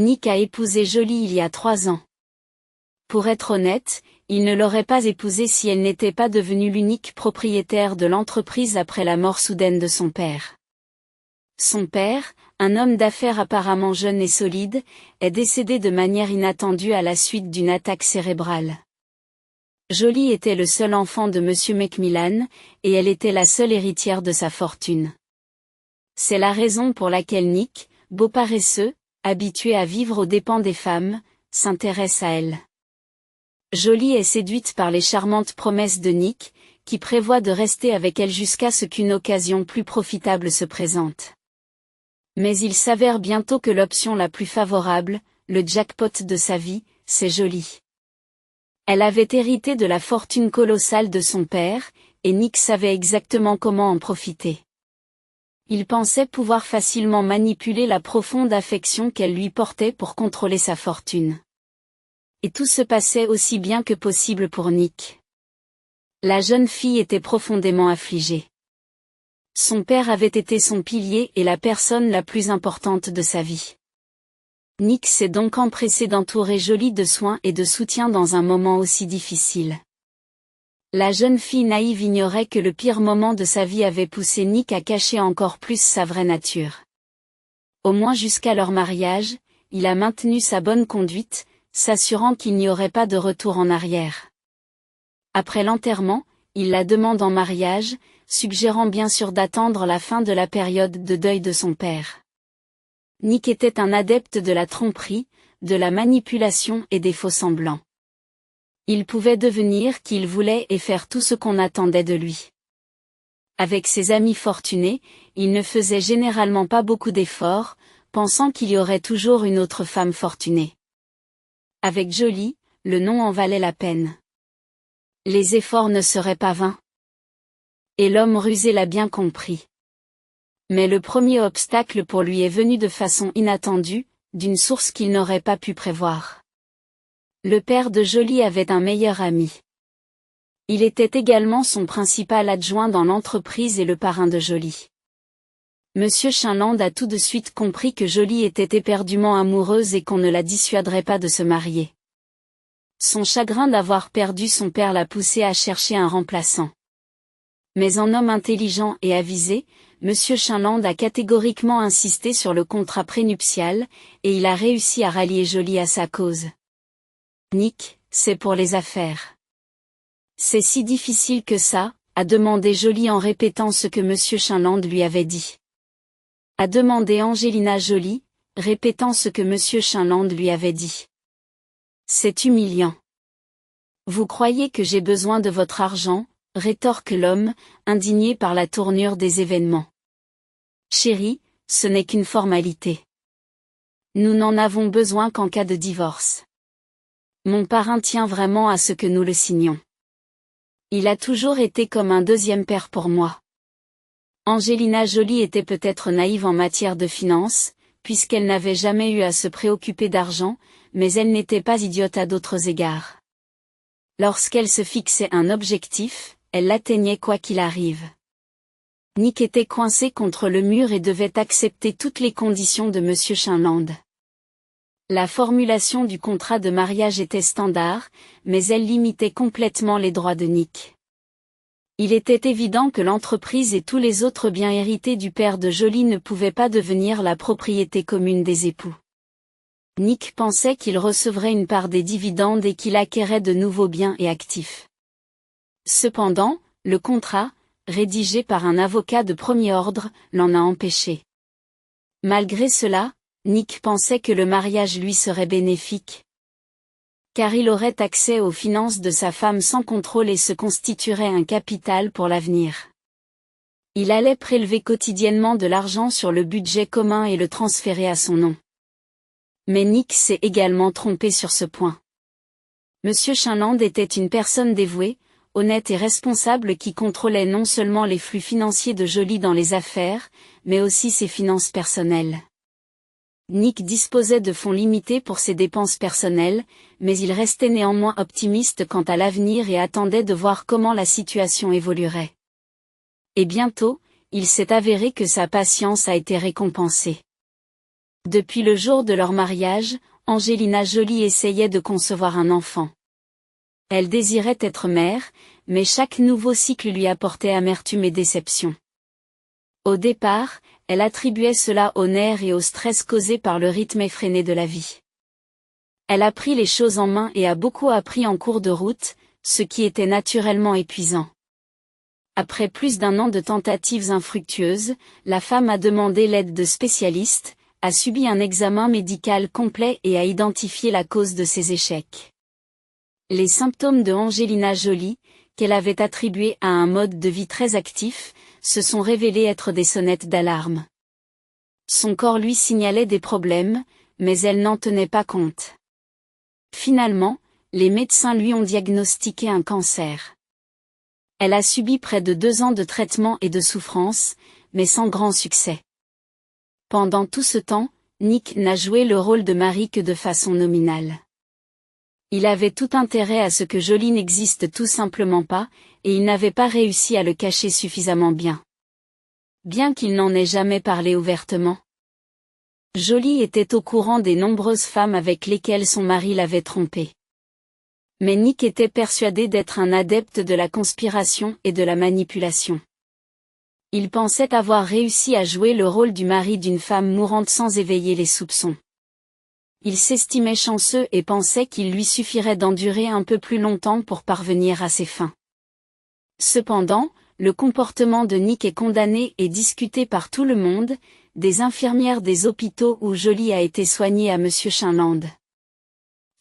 Nick a épousé Jolie il y a 3 ans. Pour être honnête, il ne l'aurait pas épousée si elle n'était pas devenue l'unique propriétaire de l'entreprise après la mort soudaine de son père. Son père, un homme d'affaires apparemment jeune et solide, est décédé de manière inattendue à la suite d'une attaque cérébrale. Jolie était le seul enfant de M. Macmillan, et elle était la seule héritière de sa fortune. C'est la raison pour laquelle Nick, beau paresseux, habitué à vivre aux dépens des femmes, s'intéresse à elle. Jolie est séduite par les charmantes promesses de Nick, qui prévoit de rester avec elle jusqu'à ce qu'une occasion plus profitable se présente. Mais il s'avère bientôt que l'option la plus favorable, le jackpot de sa vie, c'est Jolie. Elle avait hérité de la fortune colossale de son père, et Nick savait exactement comment en profiter. Il pensait pouvoir facilement manipuler la profonde affection qu'elle lui portait pour contrôler sa fortune. Et tout se passait aussi bien que possible pour Nick. La jeune fille était profondément affligée. Son père avait été son pilier et la personne la plus importante de sa vie. Nick s'est donc empressé d'entourer Jolie de soins et de soutien dans un moment aussi difficile. La jeune fille naïve ignorait que le pire moment de sa vie avait poussé Nick à cacher encore plus sa vraie nature. Au moins jusqu'à leur mariage, il a maintenu sa bonne conduite, s'assurant qu'il n'y aurait pas de retour en arrière. Après l'enterrement, il la demande en mariage, suggérant bien sûr d'attendre la fin de la période de deuil de son père. Nick était un adepte de la tromperie, de la manipulation et des faux-semblants. Il pouvait devenir qui il voulait et faire tout ce qu'on attendait de lui. Avec ses amis fortunés, il ne faisait généralement pas beaucoup d'efforts, pensant qu'il y aurait toujours une autre femme fortunée. Avec Jolie, le nom en valait la peine. Les efforts ne seraient pas vains. Et l'homme rusé l'a bien compris. Mais le premier obstacle pour lui est venu de façon inattendue, d'une source qu'il n'aurait pas pu prévoir. Le père de Jolie avait un meilleur ami. Il était également son principal adjoint dans l'entreprise et le parrain de Jolie. Monsieur Chinland a tout de suite compris que Jolie était éperdument amoureuse et qu'on ne la dissuaderait pas de se marier. Son chagrin d'avoir perdu son père l'a poussé à chercher un remplaçant. Mais en homme intelligent et avisé, Monsieur Chinland a catégoriquement insisté sur le contrat prénuptial, et il a réussi à rallier Jolie à sa cause. Nick, c'est pour les affaires. C'est si difficile que ça, a demandé Jolie en répétant ce que Monsieur Chinland lui avait dit. A demandé Angelina Jolie, répétant ce que Monsieur Chinland lui avait dit. C'est humiliant. Vous croyez que j'ai besoin de votre argent, rétorque l'homme, indigné par la tournure des événements. Chérie, ce n'est qu'une formalité. Nous n'en avons besoin qu'en cas de divorce. Mon parrain tient vraiment à ce que nous le signions. Il a toujours été comme un deuxième père pour moi. Angelina Jolie était peut-être naïve en matière de finances, puisqu'elle n'avait jamais eu à se préoccuper d'argent, mais elle n'était pas idiote à d'autres égards. Lorsqu'elle se fixait un objectif, elle l'atteignait quoi qu'il arrive. Nick était coincé contre le mur et devait accepter toutes les conditions de Monsieur Chinland. La formulation du contrat de mariage était standard, mais elle limitait complètement les droits de Nick. Il était évident que l'entreprise et tous les autres biens hérités du père de Jolie ne pouvaient pas devenir la propriété commune des époux. Nick pensait qu'il recevrait une part des dividendes et qu'il acquérait de nouveaux biens et actifs. Cependant, le contrat, rédigé par un avocat de premier ordre, l'en a empêché. Malgré cela, Nick pensait que le mariage lui serait bénéfique. Car il aurait accès aux finances de sa femme sans contrôle et se constituerait un capital pour l'avenir. Il allait prélever quotidiennement de l'argent sur le budget commun et le transférer à son nom. Mais Nick s'est également trompé sur ce point. Monsieur Chinland était une personne dévouée, honnête et responsable qui contrôlait non seulement les flux financiers de Jolie dans les affaires, mais aussi ses finances personnelles. Nick disposait de fonds limités pour ses dépenses personnelles, mais il restait néanmoins optimiste quant à l'avenir et attendait de voir comment la situation évoluerait. Et bientôt, il s'est avéré que sa patience a été récompensée. Depuis le jour de leur mariage, Angelina Jolie essayait de concevoir un enfant. Elle désirait être mère, mais chaque nouveau cycle lui apportait amertume et déception. Au départ, elle attribuait cela aux nerfs et au stress causé par le rythme effréné de la vie. Elle a pris les choses en main et a beaucoup appris en cours de route, ce qui était naturellement épuisant. Après plus d'1 an de tentatives infructueuses, la femme a demandé l'aide de spécialistes, a subi un examen médical complet et a identifié la cause de ses échecs. Les symptômes de Angelina Jolie, qu'elle avait attribués à un mode de vie très actif, se sont révélés être des sonnettes d'alarme. Son corps lui signalait des problèmes, mais elle n'en tenait pas compte. Finalement, les médecins lui ont diagnostiqué un cancer. Elle a subi près de 2 ans de traitement et de souffrance, mais sans grand succès. Pendant tout ce temps, Nick n'a joué le rôle de mari que de façon nominale. Il avait tout intérêt à ce que Jolie n'existe tout simplement pas, et il n'avait pas réussi à le cacher suffisamment bien. Bien qu'il n'en ait jamais parlé ouvertement. Jolie était au courant des nombreuses femmes avec lesquelles son mari l'avait trompée. Mais Nick était persuadé d'être un adepte de la conspiration et de la manipulation. Il pensait avoir réussi à jouer le rôle du mari d'une femme mourante sans éveiller les soupçons. Il s'estimait chanceux et pensait qu'il lui suffirait d'endurer un peu plus longtemps pour parvenir à ses fins. Cependant, le comportement de Nick est condamné et discuté par tout le monde, des infirmières des hôpitaux où Jolie a été soignée à Monsieur Chinland.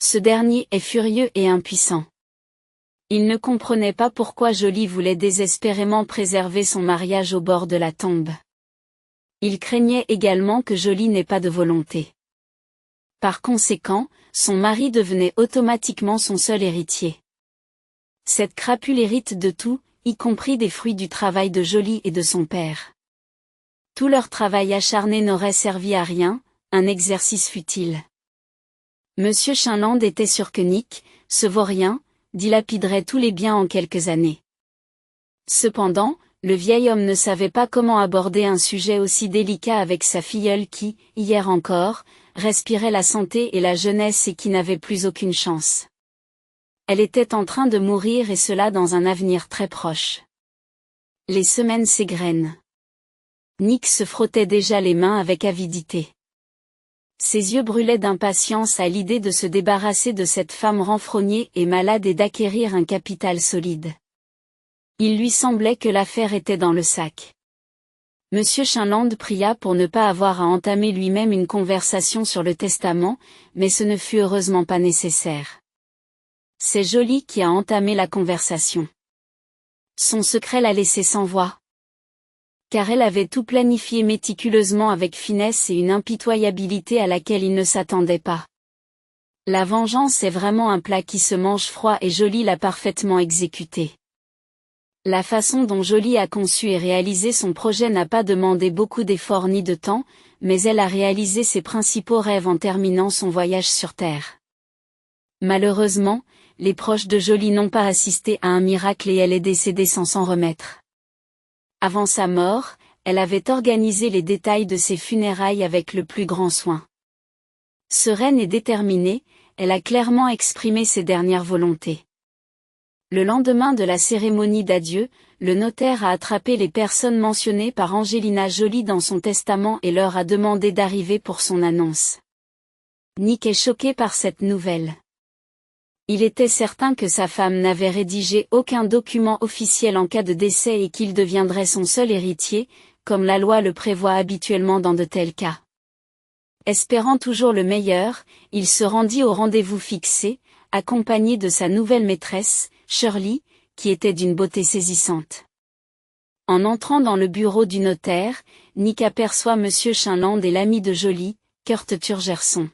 Ce dernier est furieux et impuissant. Il ne comprenait pas pourquoi Jolie voulait désespérément préserver son mariage au bord de la tombe. Il craignait également que Jolie n'ait pas de volonté. Par conséquent, son mari devenait automatiquement son seul héritier. Cette crapule hérite de tout, y compris des fruits du travail de Jolie et de son père. Tout leur travail acharné n'aurait servi à rien, un exercice futile. Monsieur Chinland était sûr que Nick, ce vaurien, dilapiderait tous les biens en quelques années. Cependant, le vieil homme ne savait pas comment aborder un sujet aussi délicat avec sa filleule qui, hier encore, respirait la santé et la jeunesse et qui n'avait plus aucune chance. Elle était en train de mourir et cela dans un avenir très proche. Les semaines s'égrènent. Nick se frottait déjà les mains avec avidité. Ses yeux brûlaient d'impatience à l'idée de se débarrasser de cette femme renfrognée et malade et d'acquérir un capital solide. Il lui semblait que l'affaire était dans le sac. Monsieur Chinland pria pour ne pas avoir à entamer lui-même une conversation sur le testament, mais ce ne fut heureusement pas nécessaire. C'est Jolie qui a entamé la conversation. Son secret l'a laissé sans voix. Car elle avait tout planifié méticuleusement avec finesse et une impitoyabilité à laquelle il ne s'attendait pas. La vengeance est vraiment un plat qui se mange froid et Jolie l'a parfaitement exécuté. La façon dont Jolie a conçu et réalisé son projet n'a pas demandé beaucoup d'efforts ni de temps, mais elle a réalisé ses principaux rêves en terminant son voyage sur Terre. Malheureusement, les proches de Jolie n'ont pas assisté à un miracle et elle est décédée sans s'en remettre. Avant sa mort, elle avait organisé les détails de ses funérailles avec le plus grand soin. Sereine et déterminée, elle a clairement exprimé ses dernières volontés. Le lendemain de la cérémonie d'adieu, le notaire a attrapé les personnes mentionnées par Angelina Jolie dans son testament et leur a demandé d'arriver pour son annonce. Nick est choqué par cette nouvelle. Il était certain que sa femme n'avait rédigé aucun document officiel en cas de décès et qu'il deviendrait son seul héritier, comme la loi le prévoit habituellement dans de tels cas. Espérant toujours le meilleur, il se rendit au rendez-vous fixé, accompagné de sa nouvelle maîtresse, Shirley, qui était d'une beauté saisissante. En entrant dans le bureau du notaire, Nick aperçoit Monsieur Chinland et l'ami de Jolie, Kurt Turgerson.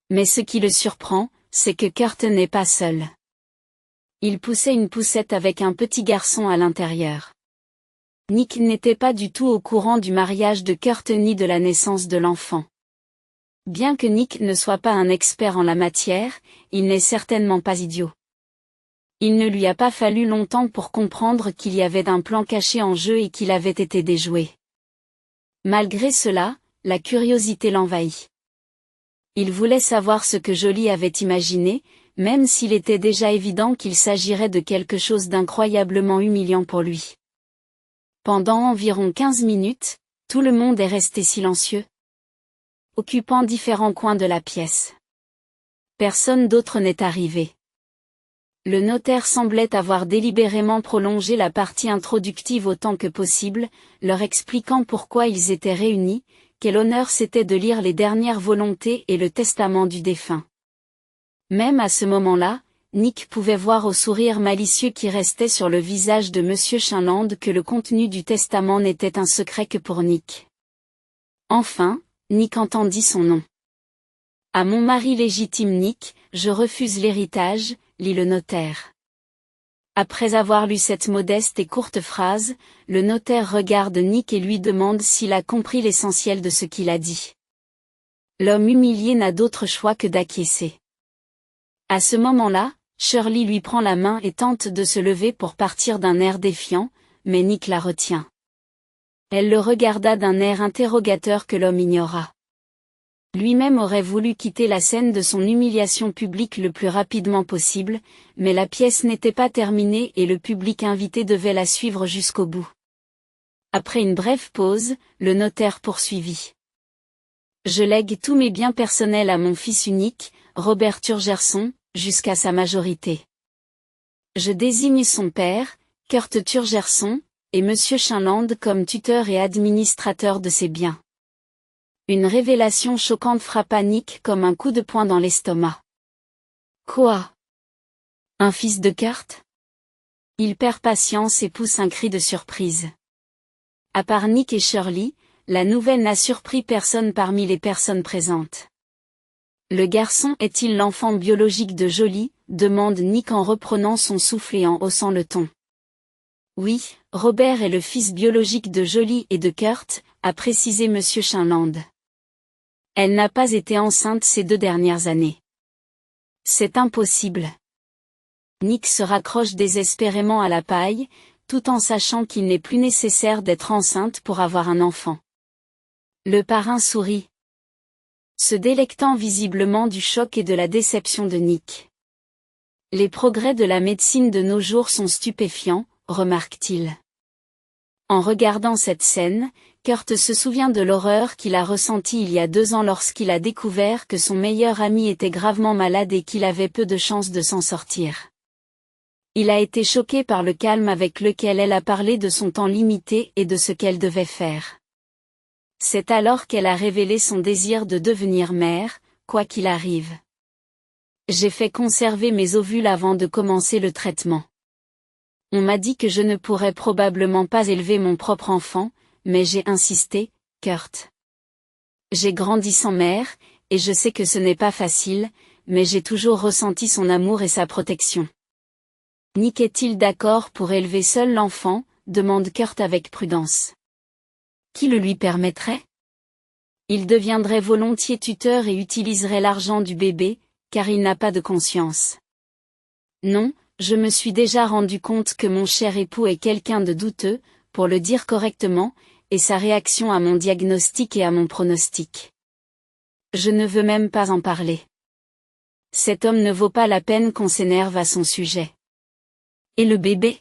Mais ce qui le surprend, c'est que Kurt n'est pas seul. Il poussait une poussette avec un petit garçon à l'intérieur. Nick n'était pas du tout au courant du mariage de Kurt ni de la naissance de l'enfant. Bien que Nick ne soit pas un expert en la matière, il n'est certainement pas idiot. Il ne lui a pas fallu longtemps pour comprendre qu'il y avait un plan caché en jeu et qu'il avait été déjoué. Malgré cela, la curiosité l'envahit. Il voulait savoir ce que Joly avait imaginé, même s'il était déjà évident qu'il s'agirait de quelque chose d'incroyablement humiliant pour lui. Pendant environ 15 minutes, tout le monde est resté silencieux, occupant différents coins de la pièce. Personne d'autre n'est arrivé. Le notaire semblait avoir délibérément prolongé la partie introductive autant que possible, leur expliquant pourquoi ils étaient réunis, quel honneur c'était de lire les dernières volontés et le testament du défunt. Même à ce moment-là, Nick pouvait voir au sourire malicieux qui restait sur le visage de Monsieur Chinland que le contenu du testament n'était un secret que pour Nick. Enfin, Nick entendit son nom. « À mon mari légitime Nick, je refuse l'héritage », lit le notaire. Après avoir lu cette modeste et courte phrase, le notaire regarde Nick et lui demande s'il a compris l'essentiel de ce qu'il a dit. L'homme humilié n'a d'autre choix que d'acquiescer. À ce moment-là, Shirley lui prend la main et tente de se lever pour partir d'un air défiant, mais Nick la retient. Elle le regarda d'un air interrogateur que l'homme ignora. Lui-même aurait voulu quitter la scène de son humiliation publique le plus rapidement possible, mais la pièce n'était pas terminée et le public invité devait la suivre jusqu'au bout. Après une brève pause, le notaire poursuivit. « Je lègue tous mes biens personnels à mon fils unique, Robert Turgerson, jusqu'à sa majorité. Je désigne son père, Kurt Turgerson, et Monsieur Chinland comme tuteur et administrateur de ses biens. » Une révélation choquante frappa Nick comme un coup de poing dans l'estomac. Quoi? Un fils de Kurt? Il perd patience et pousse un cri de surprise. À part Nick et Shirley, la nouvelle n'a surpris personne parmi les personnes présentes. Le garçon est-il l'enfant biologique de Joly? Demande Nick en reprenant son souffle et en haussant le ton. Oui, Robert est le fils biologique de Joly et de Kurt, a précisé Monsieur Chinland. Elle n'a pas été enceinte ces 2 dernières années. C'est impossible. Nick se raccroche désespérément à la paille, tout en sachant qu'il n'est plus nécessaire d'être enceinte pour avoir un enfant. Le parrain sourit, se délectant visiblement du choc et de la déception de Nick. Les progrès de la médecine de nos jours sont stupéfiants, remarque-t-il. En regardant cette scène, Kurt se souvient de l'horreur qu'il a ressentie il y a 2 ans lorsqu'il a découvert que son meilleur ami était gravement malade et qu'il avait peu de chances de s'en sortir. Il a été choqué par le calme avec lequel elle a parlé de son temps limité et de ce qu'elle devait faire. C'est alors qu'elle a révélé son désir de devenir mère, quoi qu'il arrive. J'ai fait conserver mes ovules avant de commencer le traitement. On m'a dit que je ne pourrais probablement pas élever mon propre enfant, mais j'ai insisté, Kurt. J'ai grandi sans mère, et je sais que ce n'est pas facile, mais j'ai toujours ressenti son amour et sa protection. Nick est-il d'accord pour élever seul l'enfant? Demande Kurt avec prudence. Qui le lui permettrait? Il deviendrait volontiers tuteur et utiliserait l'argent du bébé, car il n'a pas de conscience. Non, je me suis déjà rendu compte que mon cher époux est quelqu'un de douteux, pour le dire correctement, et sa réaction à mon diagnostic et à mon pronostic. Je ne veux même pas en parler. Cet homme ne vaut pas la peine qu'on s'énerve à son sujet. Et le bébé?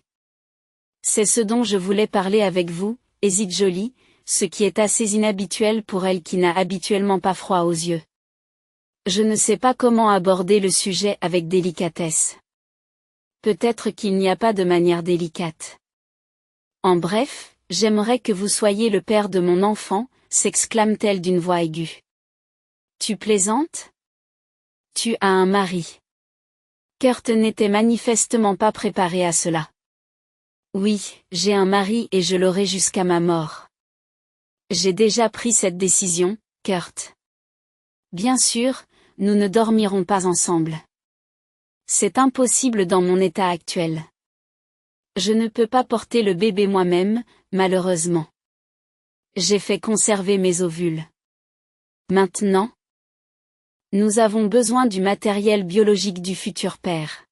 C'est ce dont je voulais parler avec vous, hésite Joly, ce qui est assez inhabituel pour elle qui n'a habituellement pas froid aux yeux. Je ne sais pas comment aborder le sujet avec délicatesse. Peut-être qu'il n'y a pas de manière délicate. En bref, j'aimerais que vous soyez le père de mon enfant, s'exclame-t-elle d'une voix aiguë. Tu plaisantes? Tu as un mari. Kurt n'était manifestement pas préparé à cela. Oui, j'ai un mari et je l'aurai jusqu'à ma mort. J'ai déjà pris cette décision, Kurt. Bien sûr, nous ne dormirons pas ensemble. C'est impossible dans mon état actuel. Je ne peux pas porter le bébé moi-même, malheureusement. J'ai fait conserver mes ovules. Maintenant, nous avons besoin du matériel biologique du futur père.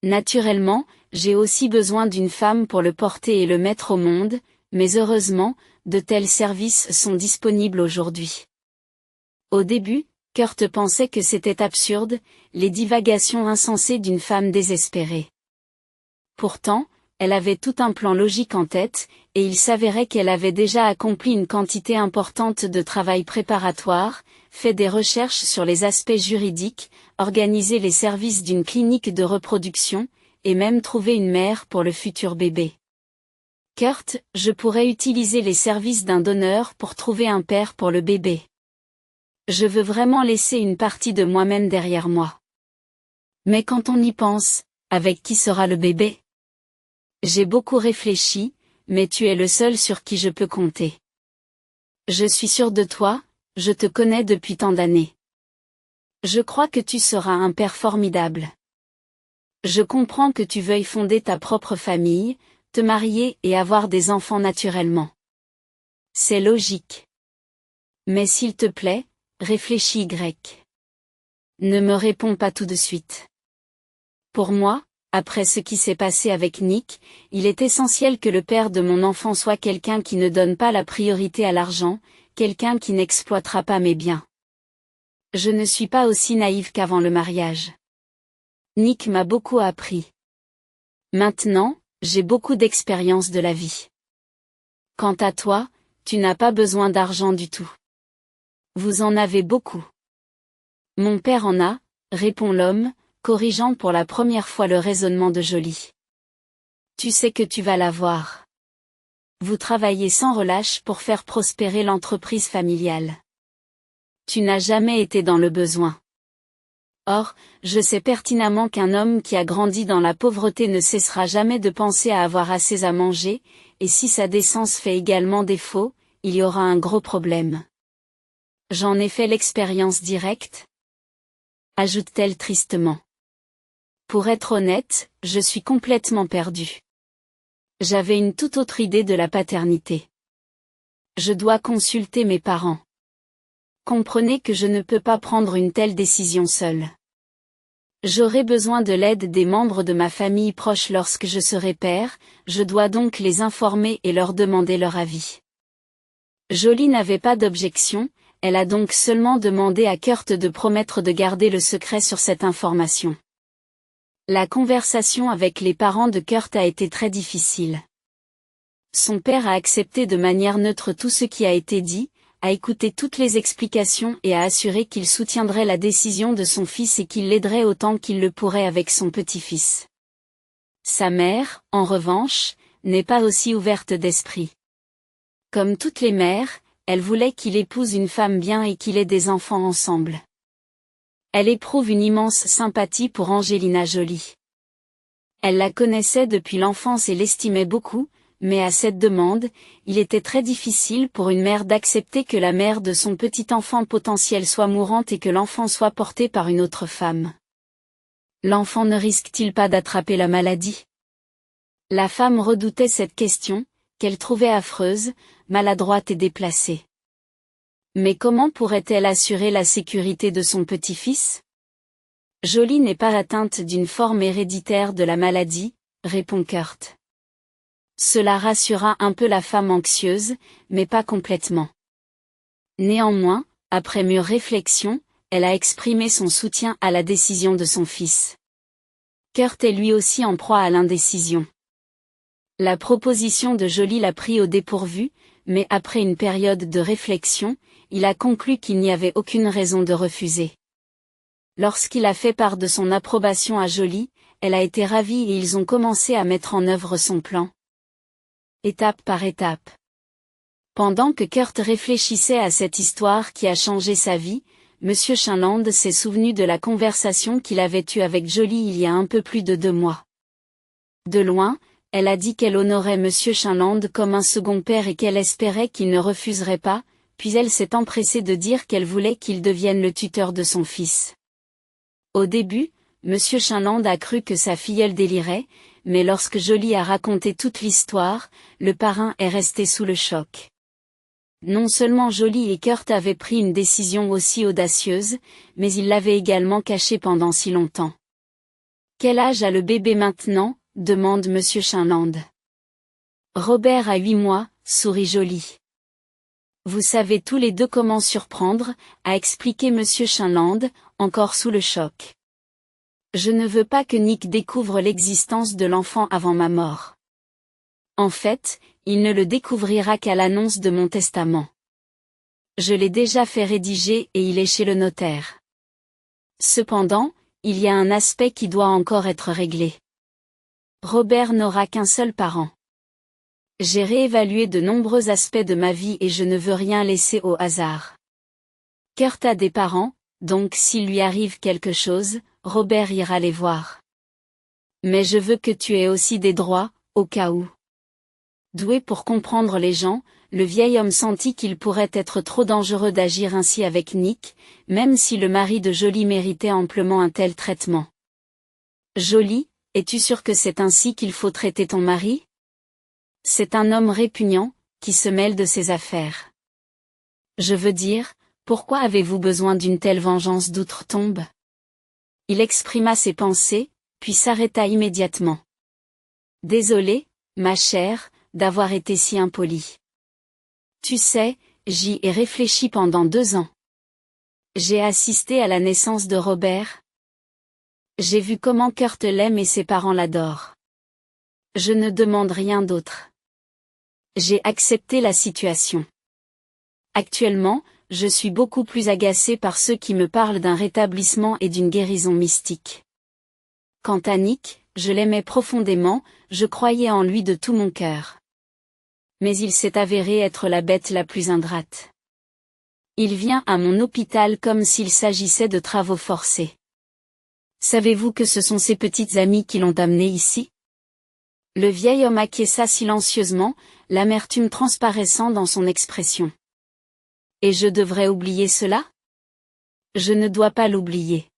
Naturellement, j'ai aussi besoin d'une femme pour le porter et le mettre au monde, mais heureusement, de tels services sont disponibles aujourd'hui. Au début, Kurt pensait que c'était absurde, les divagations insensées d'une femme désespérée. Pourtant, elle avait tout un plan logique en tête, et il s'avérait qu'elle avait déjà accompli une quantité importante de travail préparatoire, fait des recherches sur les aspects juridiques, organisé les services d'une clinique de reproduction, et même trouvé une mère pour le futur bébé. Kurt, je pourrais utiliser les services d'un donneur pour trouver un père pour le bébé. Je veux vraiment laisser une partie de moi-même derrière moi. Mais quand on y pense, avec qui sera le bébé? J'ai beaucoup réfléchi, mais tu es le seul sur qui je peux compter. Je suis sûre de toi, je te connais depuis tant d'années. Je crois que tu seras un père formidable. Je comprends que tu veuilles fonder ta propre famille, te marier et avoir des enfants naturellement. C'est logique. Mais s'il te plaît, réfléchis Y. Ne me réponds pas tout de suite. Pour moi, après ce qui s'est passé avec Nick, il est essentiel que le père de mon enfant soit quelqu'un qui ne donne pas la priorité à l'argent, quelqu'un qui n'exploitera pas mes biens. Je ne suis pas aussi naïve qu'avant le mariage. Nick m'a beaucoup appris. Maintenant, j'ai beaucoup d'expérience de la vie. Quant à toi, tu n'as pas besoin d'argent du tout. Vous en avez beaucoup. Mon père en a, répond l'homme, corrigeant pour la première fois le raisonnement de Jolie. Tu sais que tu vas l'avoir. Vous travaillez sans relâche pour faire prospérer l'entreprise familiale. Tu n'as jamais été dans le besoin. Or, je sais pertinemment qu'un homme qui a grandi dans la pauvreté ne cessera jamais de penser à avoir assez à manger, et si sa décence fait également défaut, il y aura un gros problème. J'en ai fait l'expérience directe, ajoute-t-elle tristement. Pour être honnête, je suis complètement perdue. J'avais une toute autre idée de la paternité. Je dois consulter mes parents. Comprenez que je ne peux pas prendre une telle décision seule. J'aurai besoin de l'aide des membres de ma famille proche lorsque je serai père, je dois donc les informer et leur demander leur avis. Jolie n'avait pas d'objection, elle a donc seulement demandé à Kurt de promettre de garder le secret sur cette information. La conversation avec les parents de Kurt a été très difficile. Son père a accepté de manière neutre tout ce qui a été dit, a écouté toutes les explications et a assuré qu'il soutiendrait la décision de son fils et qu'il l'aiderait autant qu'il le pourrait avec son petit-fils. Sa mère, en revanche, n'est pas aussi ouverte d'esprit. Comme toutes les mères, elle voulait qu'il épouse une femme bien et qu'il ait des enfants ensemble. Elle éprouve une immense sympathie pour Angelina Jolie. Elle la connaissait depuis l'enfance et l'estimait beaucoup, mais à cette demande, il était très difficile pour une mère d'accepter que la mère de son petit enfant potentiel soit mourante et que l'enfant soit porté par une autre femme. L'enfant ne risque-t-il pas d'attraper la maladie? La femme redoutait cette question, qu'elle trouvait affreuse, maladroite et déplacée. Mais comment pourrait-elle assurer la sécurité de son petit-fils? Jolie n'est pas atteinte d'une forme héréditaire de la maladie, répond Kurt. Cela rassura un peu la femme anxieuse, mais pas complètement. Néanmoins, après mûre réflexion, elle a exprimé son soutien à la décision de son fils. Kurt est lui aussi en proie à l'indécision. La proposition de Jolie l'a pris au dépourvu, mais après une période de réflexion, il a conclu qu'il n'y avait aucune raison de refuser. Lorsqu'il a fait part de son approbation à Jolie, elle a été ravie et ils ont commencé à mettre en œuvre son plan. Étape par étape. Pendant que Kurt réfléchissait à cette histoire qui a changé sa vie, Monsieur Chinland s'est souvenu de la conversation qu'il avait eue avec Jolie il y a un peu plus de 2 mois. De loin, elle a dit qu'elle honorait Monsieur Chinland comme un second père et qu'elle espérait qu'il ne refuserait pas, puis elle s'est empressée de dire qu'elle voulait qu'il devienne le tuteur de son fils. Au début, Monsieur Chinland a cru que sa filleule délirait, mais lorsque Jolie a raconté toute l'histoire, le parrain est resté sous le choc. Non seulement Jolie et Kurt avaient pris une décision aussi audacieuse, mais ils l'avaient également cachée pendant si longtemps. Quel âge a le bébé maintenant? Demande Monsieur Chinland. Robert a 8 mois, sourit Jolie. Vous savez tous les deux comment surprendre, a expliqué Monsieur Chinland, encore sous le choc. Je ne veux pas que Nick découvre l'existence de l'enfant avant ma mort. En fait, il ne le découvrira qu'à l'annonce de mon testament. Je l'ai déjà fait rédiger et il est chez le notaire. Cependant, il y a un aspect qui doit encore être réglé. Robert n'aura qu'un seul parent. J'ai réévalué de nombreux aspects de ma vie et je ne veux rien laisser au hasard. Kurt a des parents, donc s'il lui arrive quelque chose, Robert ira les voir. Mais je veux que tu aies aussi des droits, au cas où. Doué pour comprendre les gens, le vieil homme sentit qu'il pourrait être trop dangereux d'agir ainsi avec Nick, même si le mari de Jolie méritait amplement un tel traitement. Jolie, es-tu sûr que c'est ainsi qu'il faut traiter ton mari? C'est un homme répugnant, qui se mêle de ses affaires. Je veux dire, pourquoi avez-vous besoin d'une telle vengeance d'outre-tombe? Il exprima ses pensées, puis s'arrêta immédiatement. Désolé, ma chère, d'avoir été si impoli. Tu sais, j'y ai réfléchi pendant 2 ans. J'ai assisté à la naissance de Robert. J'ai vu comment Kurt l'aime et ses parents l'adorent. Je ne demande rien d'autre. J'ai accepté la situation. Actuellement, je suis beaucoup plus agacée par ceux qui me parlent d'un rétablissement et d'une guérison mystique. Quant à Nick, je l'aimais profondément, je croyais en lui de tout mon cœur. Mais il s'est avéré être la bête la plus ingrate. Il vient à mon hôpital comme s'il s'agissait de travaux forcés. Savez-vous que ce sont ses petites amies qui l'ont amené ici? Le vieil homme acquiesça silencieusement, l'amertume transparaissant dans son expression. Et je devrais oublier cela? Je ne dois pas l'oublier.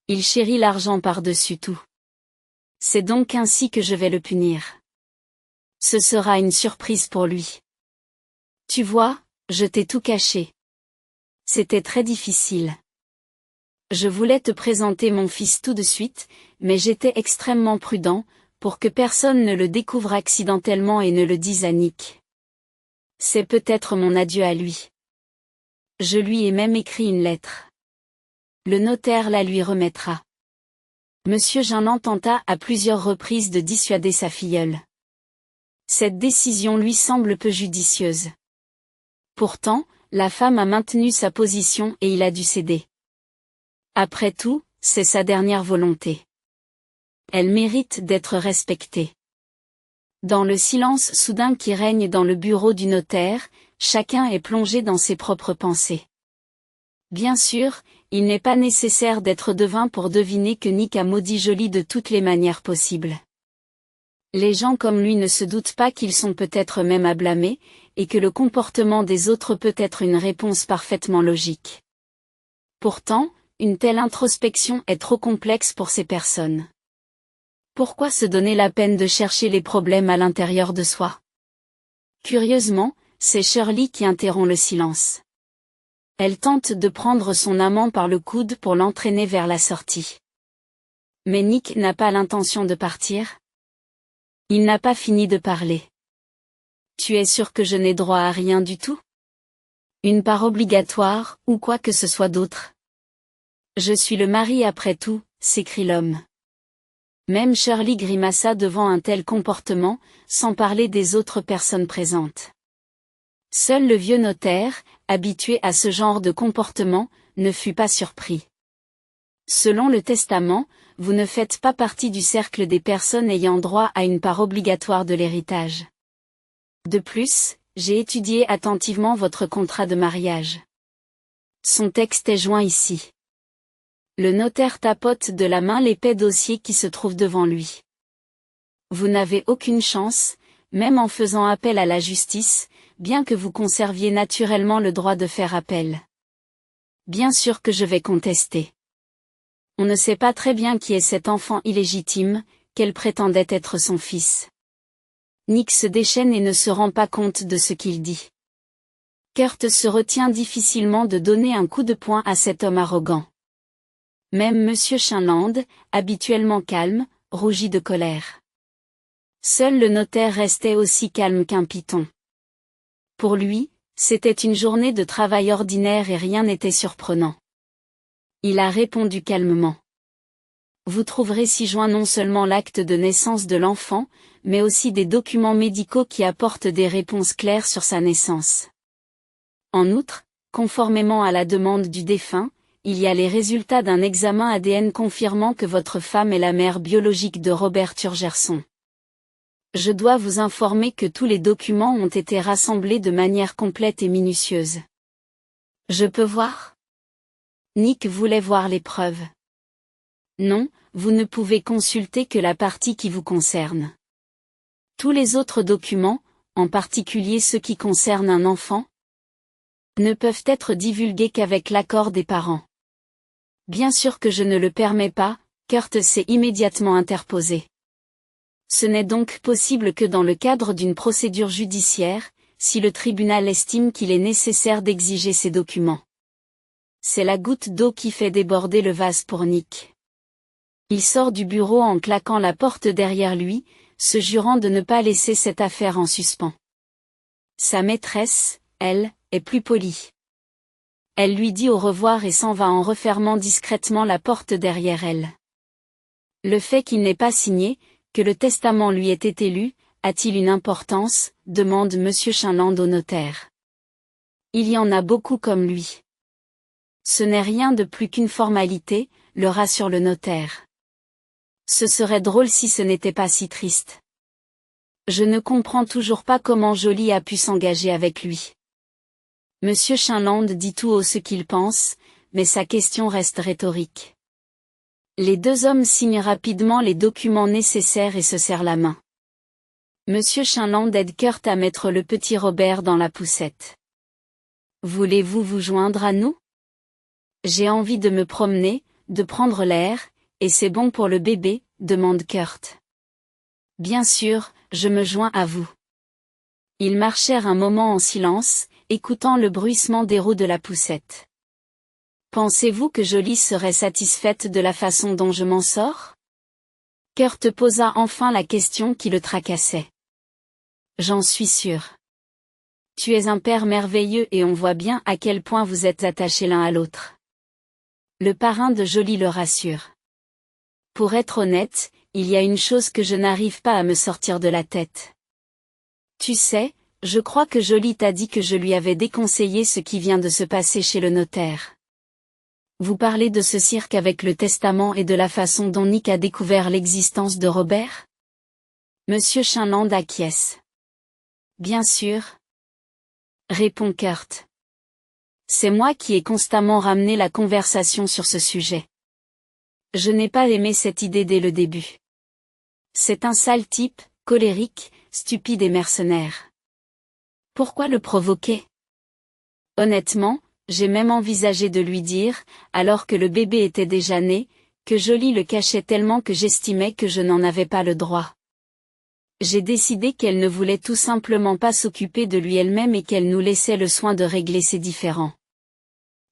Il chérit l'argent par-dessus tout. C'est donc ainsi que je vais le punir. Ce sera une surprise pour lui. Tu vois, je t'ai tout caché. C'était très difficile. Je voulais te présenter mon fils tout de suite, mais j'étais extrêmement prudent, pour que personne ne le découvre accidentellement et ne le dise à Nick. C'est peut-être mon adieu à lui. Je lui ai même écrit une lettre. Le notaire la lui remettra. Monsieur Jeanland tenta à plusieurs reprises de dissuader sa filleule. Cette décision lui semble peu judicieuse. Pourtant, la femme a maintenu sa position et il a dû céder. Après tout, c'est sa dernière volonté. Elle mérite d'être respectée. Dans le silence soudain qui règne dans le bureau du notaire, chacun est plongé dans ses propres pensées. Bien sûr, il n'est pas nécessaire d'être devin pour deviner que Nick a maudit Jolie de toutes les manières possibles. Les gens comme lui ne se doutent pas qu'ils sont peut-être même à blâmer, et que le comportement des autres peut être une réponse parfaitement logique. Pourtant, une telle introspection est trop complexe pour ces personnes. Pourquoi se donner la peine de chercher les problèmes à l'intérieur de soi? Curieusement, c'est Shirley qui interrompt le silence. Elle tente de prendre son amant par le coude pour l'entraîner vers la sortie. Mais Nick n'a pas l'intention de partir. Il n'a pas fini de parler. Tu es sûr que je n'ai droit à rien du tout? Une part obligatoire, ou quoi que ce soit d'autre? Je suis le mari après tout, s'écrie l'homme. Même Shirley grimaça devant un tel comportement, sans parler des autres personnes présentes. Seul le vieux notaire, habitué à ce genre de comportement, ne fut pas surpris. Selon le testament, vous ne faites pas partie du cercle des personnes ayant droit à une part obligatoire de l'héritage. De plus, j'ai étudié attentivement votre contrat de mariage. Son texte est joint ici. Le notaire tapote de la main l'épais dossier qui se trouve devant lui. Vous n'avez aucune chance, même en faisant appel à la justice, bien que vous conserviez naturellement le droit de faire appel. Bien sûr que je vais contester. On ne sait pas très bien qui est cet enfant illégitime, qu'elle prétendait être son fils. Nick se déchaîne et ne se rend pas compte de ce qu'il dit. Kurt se retient difficilement de donner un coup de poing à cet homme arrogant. Même Monsieur Chinland, habituellement calme, rougit de colère. Seul le notaire restait aussi calme qu'un python. Pour lui, C'était une journée de travail ordinaire et rien n'était surprenant. Il a répondu calmement. Vous trouverez ci-joint non seulement l'acte de naissance de l'enfant, mais aussi des documents médicaux qui apportent des réponses claires sur sa naissance. En outre, conformément à la demande du défunt, il y a les résultats d'un examen ADN confirmant que votre femme est la mère biologique de Robert Turgerson. Je dois vous informer que tous les documents ont été rassemblés de manière complète et minutieuse. Je peux voir? Nick voulait voir les preuves. Non, vous ne pouvez consulter que la partie qui vous concerne. Tous les autres documents, en particulier ceux qui concernent un enfant, ne peuvent être divulgués qu'avec l'accord des parents. Bien sûr que je ne le permets pas, Kurt s'est immédiatement interposé. Ce n'est donc possible que dans le cadre d'une procédure judiciaire, si le tribunal estime qu'il est nécessaire d'exiger ces documents. C'est la goutte d'eau qui fait déborder le vase pour Nick. Il sort du bureau en claquant la porte derrière lui, se jurant de ne pas laisser cette affaire en suspens. Sa maîtresse, elle, est plus polie. Elle lui dit au revoir et s'en va en refermant discrètement la porte derrière elle. Le fait qu'il n'ait pas signé, que le testament lui ait été lu, a-t-il une importance, demande Monsieur Chinland au notaire. Il y en a beaucoup comme lui. Ce n'est rien de plus qu'une formalité, le rassure le notaire. Ce serait drôle si ce n'était pas si triste. Je ne comprends toujours pas comment Jolie a pu s'engager avec lui. Monsieur Chinland dit tout haut ce qu'il pense, mais sa question reste rhétorique. Les deux hommes signent rapidement les documents nécessaires et se serrent la main. Monsieur Chinland aide Kurt à mettre le petit Robert dans la poussette. Voulez-vous vous joindre à nous? J'ai envie de me promener, de prendre l'air, et c'est bon pour le bébé, demande Kurt. Bien sûr, je me joins à vous. Ils marchèrent un moment en silence, écoutant le bruissement des roues de la poussette. Pensez-vous que Jolie serait satisfaite de la façon dont je m'en sors? Kurt posa enfin la question qui le tracassait. J'en suis sûr. Tu es un père merveilleux et on voit bien à quel point vous êtes attachés l'un à l'autre. Le parrain de Jolie le rassure. Pour être honnête, il y a une chose que je n'arrive pas à me sortir de la tête. Tu sais, je crois que Jolie t'a dit que je lui avais déconseillé ce qui vient de se passer chez le notaire. Vous parlez de ce cirque avec le testament et de la façon dont Nick a découvert l'existence de Robert? Monsieur Chinland acquiesce. Bien sûr. Répond Kurt. C'est moi qui ai constamment ramené la conversation sur ce sujet. Je n'ai pas aimé cette idée dès le début. C'est un sale type, colérique, stupide et mercenaire. Pourquoi le provoquer? Honnêtement, j'ai même envisagé de lui dire, alors que le bébé était déjà né, que Jolie le cachait tellement que j'estimais que je n'en avais pas le droit. J'ai décidé qu'elle ne voulait tout simplement pas s'occuper de lui elle-même et qu'elle nous laissait le soin de régler ses différends.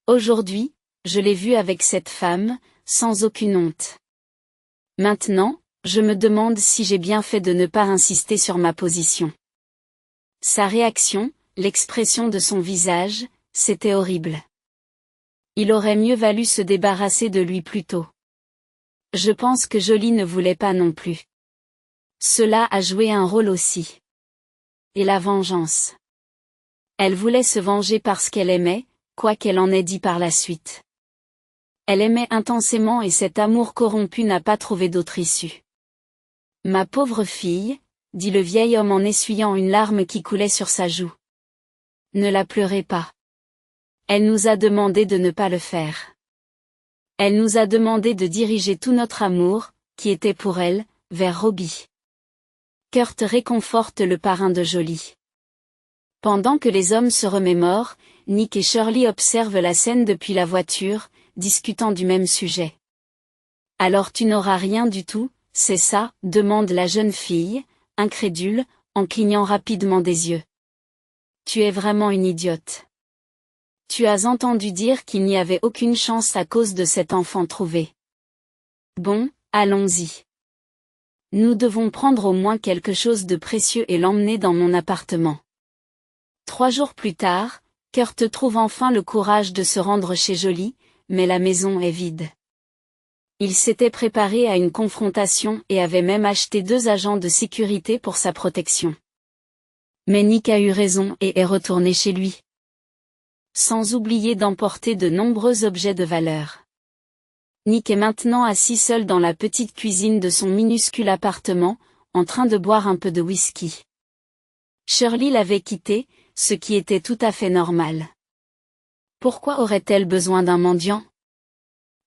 Aujourd'hui, je l'ai vue avec cette femme, sans aucune honte. Maintenant, je me demande si j'ai bien fait de ne pas insister sur ma position. Sa réaction, l'expression de son visage, c'était horrible. Il aurait mieux valu se débarrasser de lui plus tôt. Je pense que Jolie ne voulait pas non plus. Cela a joué un rôle aussi. Et la vengeance. Elle voulait se venger parce qu'elle aimait, quoi qu'elle en ait dit par la suite. Elle aimait intensément et cet amour corrompu n'a pas trouvé d'autre issue. Ma pauvre fille, dit le vieil homme en essuyant une larme qui coulait sur sa joue. Ne la pleurez pas. Elle nous a demandé de ne pas le faire. Elle nous a demandé de diriger tout notre amour, qui était pour elle, vers Robbie. Kurt réconforte le parrain de Jolie. Pendant que les hommes se remémorent, Nick et Shirley observent la scène depuis la voiture, discutant du même sujet. Alors tu n'auras rien du tout, c'est ça, demande la jeune fille, incrédule, en clignant rapidement des yeux. Tu es vraiment une idiote. Tu as entendu dire qu'il n'y avait aucune chance à cause de cet enfant trouvé. Bon, allons-y. Nous devons prendre au moins quelque chose de précieux et l'emmener dans mon appartement. 3 jours plus tard, Kurt trouve enfin le courage de se rendre chez Jolie, mais la maison est vide. Il s'était préparé à une confrontation et avait même acheté 2 agents de sécurité pour sa protection. Mais Nick a eu raison et est retourné chez lui. Sans oublier d'emporter de nombreux objets de valeur. Nick est maintenant assis seul dans la petite cuisine de son minuscule appartement, en train de boire un peu de whisky. Shirley l'avait quitté, ce qui était tout à fait normal. Pourquoi aurait-elle besoin d'un mendiant ?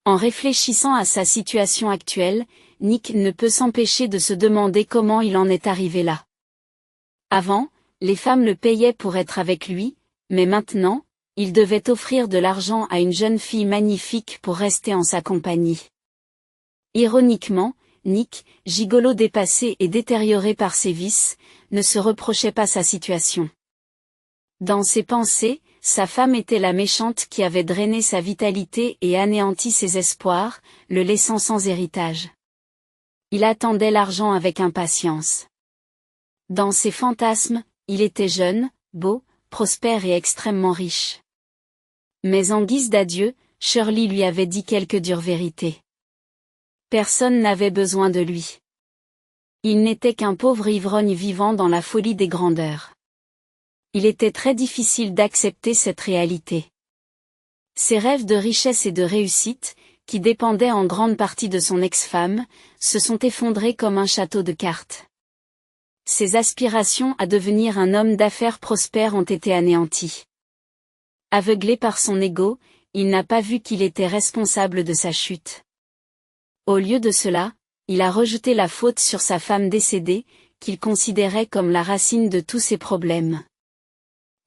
En réfléchissant à sa situation actuelle, Nick ne peut s'empêcher de se demander comment il en est arrivé là. Avant, les femmes le payaient pour être avec lui, mais maintenant, il devait offrir de l'argent à une jeune fille magnifique pour rester en sa compagnie. Ironiquement, Nick, gigolo dépassé et détérioré par ses vices, ne se reprochait pas sa situation. Dans ses pensées, sa femme était la méchante qui avait drainé sa vitalité et anéanti ses espoirs, le laissant sans héritage. Il attendait l'argent avec impatience. Dans ses fantasmes, il était jeune, beau, prospère et extrêmement riche. Mais en guise d'adieu, Shirley lui avait dit quelques dures vérités. Personne n'avait besoin de lui. Il n'était qu'un pauvre ivrogne vivant dans la folie des grandeurs. Il était très difficile d'accepter cette réalité. Ses rêves de richesse et de réussite, qui dépendaient en grande partie de son ex-femme, se sont effondrés comme un château de cartes. Ses aspirations à devenir un homme d'affaires prospère ont été anéanties. Aveuglé par son ego, il n'a pas vu qu'il était responsable de sa chute. Au lieu de cela, il a rejeté la faute sur sa femme décédée, qu'il considérait comme la racine de tous ses problèmes.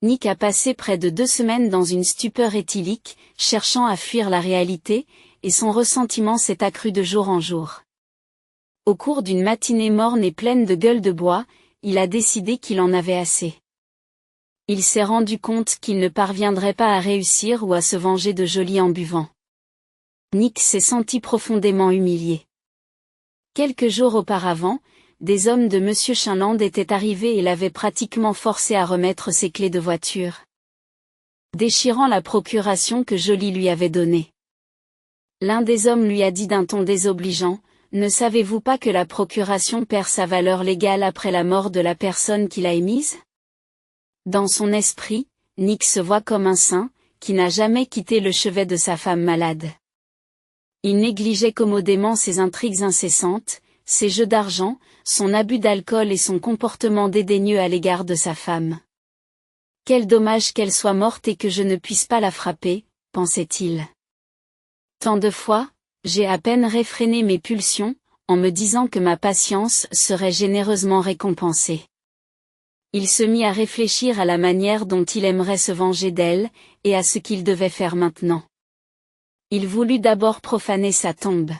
Nick a passé près de 2 semaines dans une stupeur éthylique, cherchant à fuir la réalité, et son ressentiment s'est accru de jour en jour. Au cours d'une matinée morne et pleine de gueule de bois, il a décidé qu'il en avait assez. Il s'est rendu compte qu'il ne parviendrait pas à réussir ou à se venger de Jolie en buvant. Nick s'est senti profondément humilié. Quelques jours auparavant, des hommes de Monsieur Chinland étaient arrivés et l'avaient pratiquement forcé à remettre ses clés de voiture, déchirant la procuration que Jolie lui avait donnée. L'un des hommes lui a dit d'un ton désobligeant, « Ne savez-vous pas que la procuration perd sa valeur légale après la mort de la personne qui l'a émise ?» Dans son esprit, Nick se voit comme un saint, qui n'a jamais quitté le chevet de sa femme malade. Il négligeait commodément ses intrigues incessantes, ses jeux d'argent, son abus d'alcool et son comportement dédaigneux à l'égard de sa femme. Quel dommage qu'elle soit morte et que je ne puisse pas la frapper, pensait-il. Tant de fois, j'ai à peine réfréné mes pulsions, en me disant que ma patience serait généreusement récompensée. Il se mit à réfléchir à la manière dont il aimerait se venger d'elle, et à ce qu'il devait faire maintenant. Il voulut d'abord profaner sa tombe.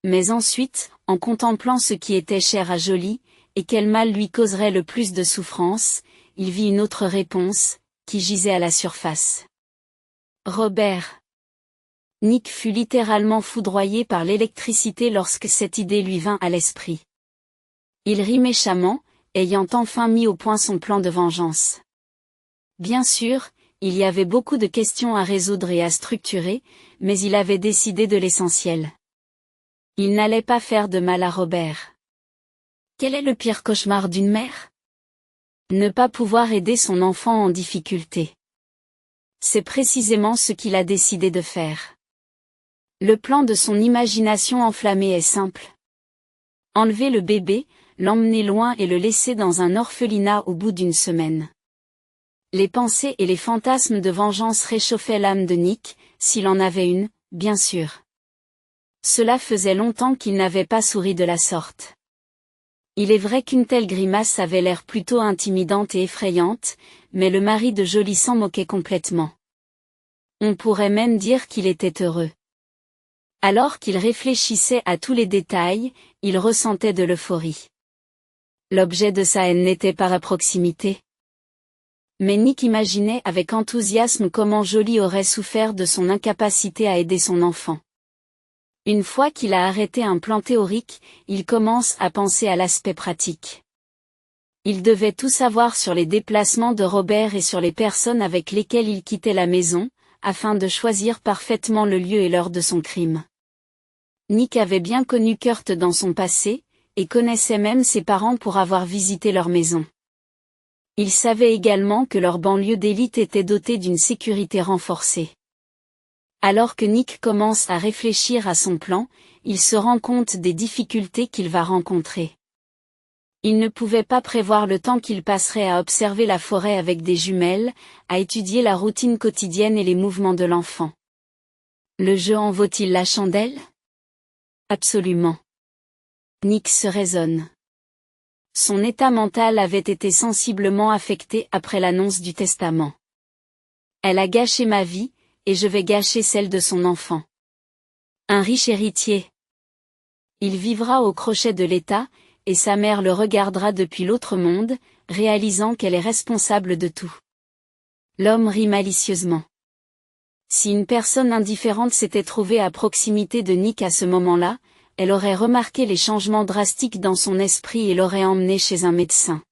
Mais ensuite, en contemplant ce qui était cher à Jolie, et quel mal lui causerait le plus de souffrance, il vit une autre réponse, qui gisait à la surface. Robert. Nick fut littéralement foudroyé par l'électricité lorsque cette idée lui vint à l'esprit. Il rit méchamment, ayant enfin mis au point son plan de vengeance. Bien sûr, il y avait beaucoup de questions à résoudre et à structurer, mais il avait décidé de l'essentiel. Il n'allait pas faire de mal à Robert. Quel est le pire cauchemar d'une mère ? Ne pas pouvoir aider son enfant en difficulté. C'est précisément ce qu'il a décidé de faire. Le plan de son imagination enflammée est simple. Enlever le bébé, l'emmener loin et le laisser dans un orphelinat au bout d'une semaine. Les pensées et les fantasmes de vengeance réchauffaient l'âme de Nick, s'il en avait une, bien sûr. Cela faisait longtemps qu'il n'avait pas souri de la sorte. Il est vrai qu'une telle grimace avait l'air plutôt intimidante et effrayante, mais le mari de Jolie s'en moquait complètement. On pourrait même dire qu'il était heureux. Alors qu'il réfléchissait à tous les détails, il ressentait de l'euphorie. L'objet de sa haine n'était pas à proximité. Mais Nick imaginait avec enthousiasme comment Jolie aurait souffert de son incapacité à aider son enfant. Une fois qu'il a arrêté un plan théorique, il commence à penser à l'aspect pratique. Il devait tout savoir sur les déplacements de Robert et sur les personnes avec lesquelles il quittait la maison, afin de choisir parfaitement le lieu et l'heure de son crime. Nick avait bien connu Kurt dans son passé, et connaissait même ses parents pour avoir visité leur maison. Il savait également que leur banlieue d'élite était dotée d'une sécurité renforcée. Alors que Nick commence à réfléchir à son plan, il se rend compte des difficultés qu'il va rencontrer. Il ne pouvait pas prévoir le temps qu'il passerait à observer la forêt avec des jumelles, à étudier la routine quotidienne et les mouvements de l'enfant. Le jeu en vaut-il la chandelle? Absolument. Nick se raisonne. Son état mental avait été sensiblement affecté après l'annonce du testament. Elle a gâché ma vie, et je vais gâcher celle de son enfant. Un riche héritier. Il vivra au crochet de l'État, et sa mère le regardera depuis l'autre monde, réalisant qu'elle est responsable de tout. L'homme rit malicieusement. Si une personne indifférente s'était trouvée à proximité de Nick à ce moment-là, elle aurait remarqué les changements drastiques dans son esprit et l'aurait emmené chez un médecin.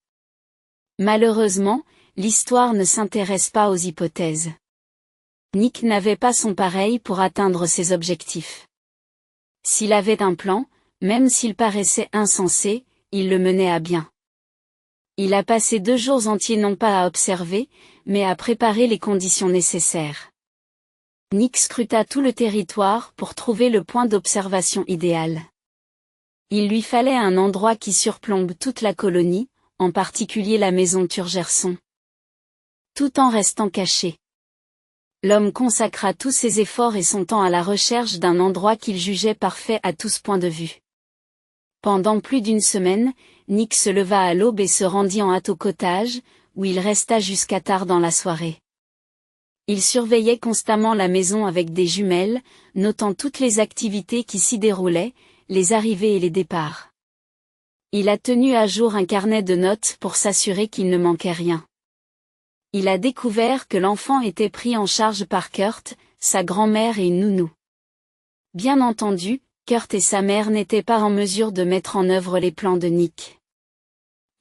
Malheureusement, l'histoire ne s'intéresse pas aux hypothèses. Nick n'avait pas son pareil pour atteindre ses objectifs. S'il avait un plan, même s'il paraissait insensé, il le menait à bien. Il a passé 2 jours entiers non pas à observer, mais à préparer les conditions nécessaires. Nick scruta tout le territoire pour trouver le point d'observation idéal. Il lui fallait un endroit qui surplombe toute la colonie, en particulier la maison Turgerson. Tout en restant caché. L'homme consacra tous ses efforts et son temps à la recherche d'un endroit qu'il jugeait parfait à tous points de vue. Pendant plus d'1 semaine, Nick se leva à l'aube et se rendit en hâte au cottage, où il resta jusqu'à tard dans la soirée. Il surveillait constamment la maison avec des jumelles, notant toutes les activités qui s'y déroulaient, les arrivées et les départs. Il a tenu à jour un carnet de notes pour s'assurer qu'il ne manquait rien. Il a découvert que l'enfant était pris en charge par Kurt, sa grand-mère et une nounou. Bien entendu, Kurt et sa mère n'étaient pas en mesure de mettre en œuvre les plans de Nick.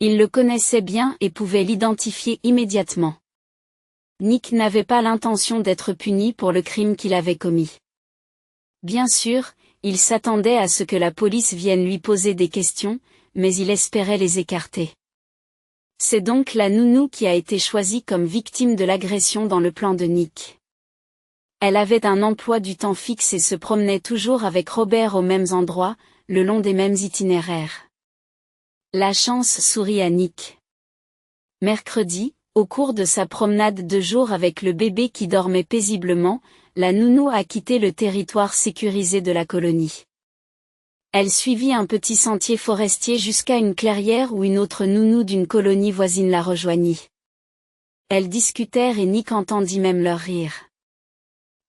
Ils le connaissaient bien et pouvaient l'identifier immédiatement. Nick n'avait pas l'intention d'être puni pour le crime qu'il avait commis. Bien sûr, il s'attendait à ce que la police vienne lui poser des questions, mais il espérait les écarter. C'est donc la nounou qui a été choisie comme victime de l'agression dans le plan de Nick. Elle avait un emploi du temps fixe et se promenait toujours avec Robert aux mêmes endroits, le long des mêmes itinéraires. La chance sourit à Nick. Mercredi, au cours de sa promenade de jour avec le bébé qui dormait paisiblement, la nounou a quitté le territoire sécurisé de la colonie. Elle suivit un petit sentier forestier jusqu'à une clairière où une autre nounou d'une colonie voisine la rejoignit. Elles discutèrent et Nick entendit même leur rire.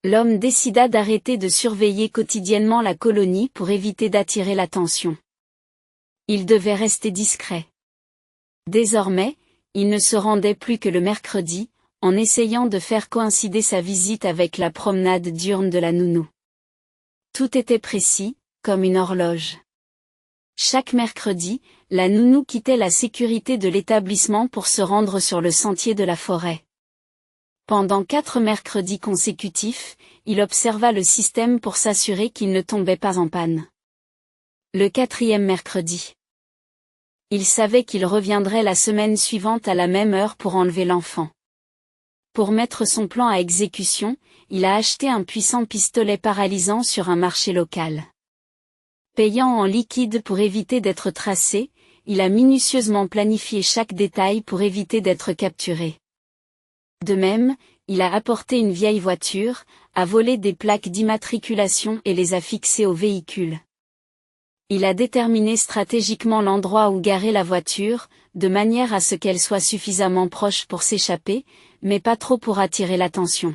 L'homme décida d'arrêter de surveiller quotidiennement la colonie pour éviter d'attirer l'attention. Il devait rester discret. Désormais, il ne se rendait plus que le mercredi, en essayant de faire coïncider sa visite avec la promenade diurne de la nounou. Tout était précis, comme une horloge. Chaque mercredi, la nounou quittait la sécurité de l'établissement pour se rendre sur le sentier de la forêt. Pendant 4 mercredis consécutifs, il observa le système pour s'assurer qu'il ne tombait pas en panne. Le 4e mercredi. Il savait qu'il reviendrait la semaine suivante à la même heure pour enlever l'enfant. Pour mettre son plan à exécution, il a acheté un puissant pistolet paralysant sur un marché local. Payant en liquide pour éviter d'être tracé, il a minutieusement planifié chaque détail pour éviter d'être capturé. De même, il a apporté une vieille voiture, a volé des plaques d'immatriculation et les a fixées au véhicule. Il a déterminé stratégiquement l'endroit où garer la voiture, de manière à ce qu'elle soit suffisamment proche pour s'échapper, mais pas trop pour attirer l'attention.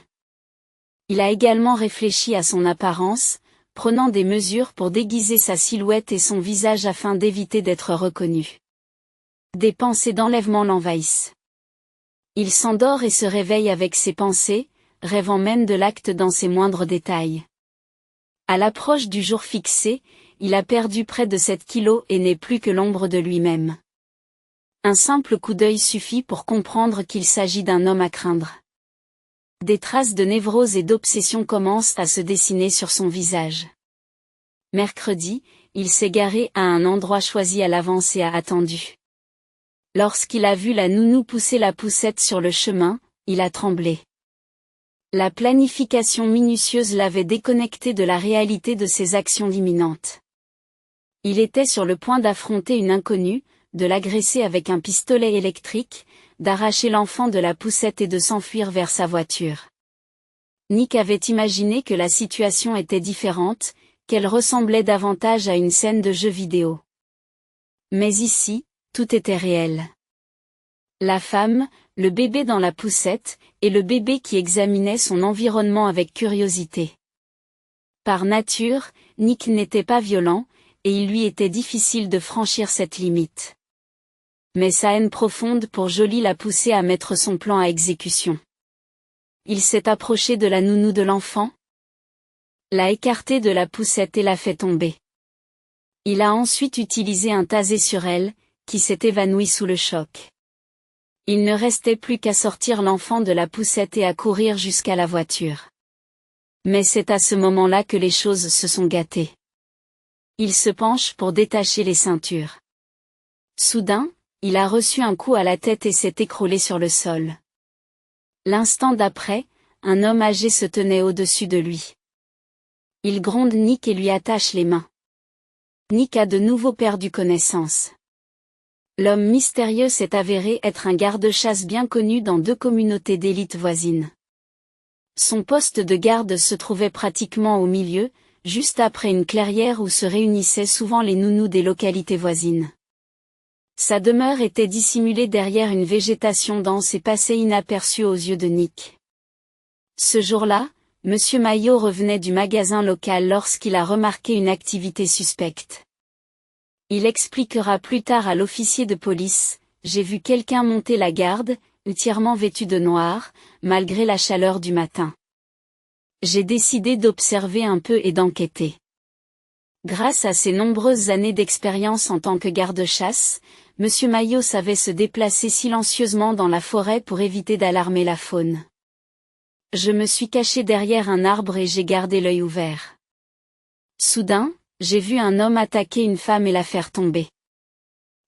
Il a également réfléchi à son apparence, prenant des mesures pour déguiser sa silhouette et son visage afin d'éviter d'être reconnu. Des pensées d'enlèvement l'envahissent. Il s'endort et se réveille avec ses pensées, rêvant même de l'acte dans ses moindres détails. À l'approche du jour fixé, il a perdu près de 7 kilos et n'est plus que l'ombre de lui-même. Un simple coup d'œil suffit pour comprendre qu'il s'agit d'un homme à craindre. Des traces de névrose et d'obsession commencent à se dessiner sur son visage. Mercredi, il s'est garé à un endroit choisi à l'avance et a attendu. Lorsqu'il a vu la nounou pousser la poussette sur le chemin, il a tremblé. La planification minutieuse l'avait déconnecté de la réalité de ses actions imminentes. Il était sur le point d'affronter une inconnue, de l'agresser avec un pistolet électrique, d'arracher l'enfant de la poussette et de s'enfuir vers sa voiture. Nick avait imaginé que la situation était différente, qu'elle ressemblait davantage à une scène de jeu vidéo. Mais ici, tout était réel. La femme, le bébé dans la poussette, et le bébé qui examinait son environnement avec curiosité. Par nature, Nick n'était pas violent, et il lui était difficile de franchir cette limite. Mais sa haine profonde pour Jolie l'a poussé à mettre son plan à exécution. Il s'est approché de la nounou de l'enfant, l'a écartée de la poussette et l'a fait tomber. Il a ensuite utilisé un tasé sur elle, qui s'est évanouie sous le choc. Il ne restait plus qu'à sortir l'enfant de la poussette et à courir jusqu'à la voiture. Mais c'est à ce moment-là que les choses se sont gâtées. Il se penche pour détacher les ceintures. Soudain, il a reçu un coup à la tête et s'est écroulé sur le sol. L'instant d'après, un homme âgé se tenait au-dessus de lui. Il gronde Nick et lui attache les mains. Nick a de nouveau perdu connaissance. L'homme mystérieux s'est avéré être un garde-chasse bien connu dans 2 communautés d'élite voisines. Son poste de garde se trouvait pratiquement au milieu, juste après une clairière où se réunissaient souvent les nounous des localités voisines. Sa demeure était dissimulée derrière une végétation dense et passait inaperçue aux yeux de Nick. Ce jour-là, Monsieur Maillot revenait du magasin local lorsqu'il a remarqué une activité suspecte. Il expliquera plus tard à l'officier de police: « J'ai vu quelqu'un monter la garde, entièrement vêtu de noir, malgré la chaleur du matin. J'ai décidé d'observer un peu et d'enquêter. » Grâce à ses nombreuses années d'expérience en tant que garde-chasse, Monsieur Maillot savait se déplacer silencieusement dans la forêt pour éviter d'alarmer la faune. « Je me suis caché derrière un arbre et j'ai gardé l'œil ouvert. Soudain, j'ai vu un homme attaquer une femme et la faire tomber.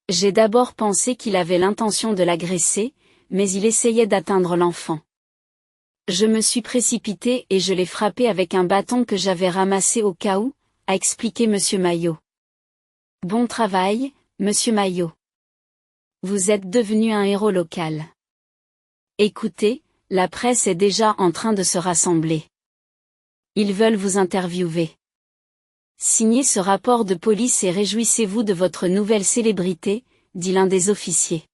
J'ai d'abord pensé qu'il avait l'intention de l'agresser, mais il essayait d'atteindre l'enfant. Je me suis précipité et je l'ai frappé avec un bâton que j'avais ramassé au cas où, » a expliqué Monsieur Maillot. « Bon travail, Monsieur Maillot. Vous êtes devenu un héros local. Écoutez, la presse est déjà en train de se rassembler. Ils veulent vous interviewer. Signez ce rapport de police et réjouissez-vous de votre nouvelle célébrité, » dit l'un des officiers.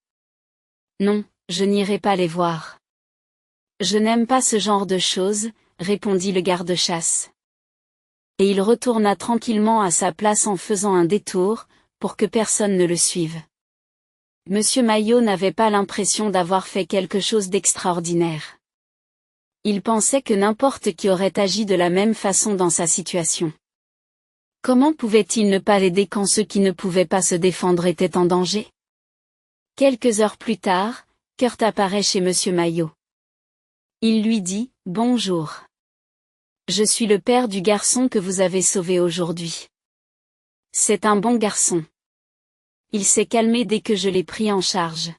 « Non, je n'irai pas les voir. Je n'aime pas ce genre de choses, » répondit le garde-chasse. Et il retourna tranquillement à sa place en faisant un détour, pour que personne ne le suive. Monsieur Maillot n'avait pas l'impression d'avoir fait quelque chose d'extraordinaire. Il pensait que n'importe qui aurait agi de la même façon dans sa situation. Comment pouvait-il ne pas l'aider quand ceux qui ne pouvaient pas se défendre étaient en danger? Quelques heures plus tard, Kurt apparaît chez Monsieur Maillot. Il lui dit: « Bonjour. Je suis le père du garçon que vous avez sauvé aujourd'hui. C'est un bon garçon. Il s'est calmé dès que je l'ai pris en charge.